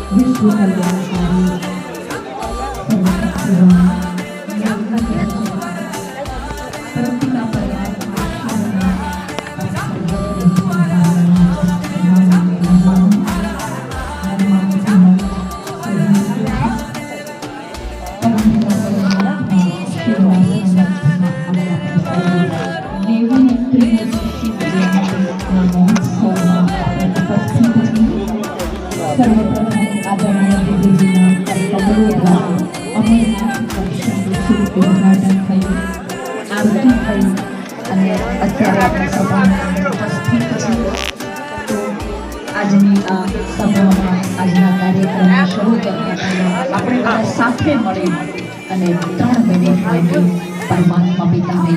विश्व कल्याणकारी આજની આ સભામાં આજના કાર્યક્રમને શરૂ કરતા આપણે બધા સાથે મળી અને 3 મિનિટ માટે પરમાત્મા પિતાને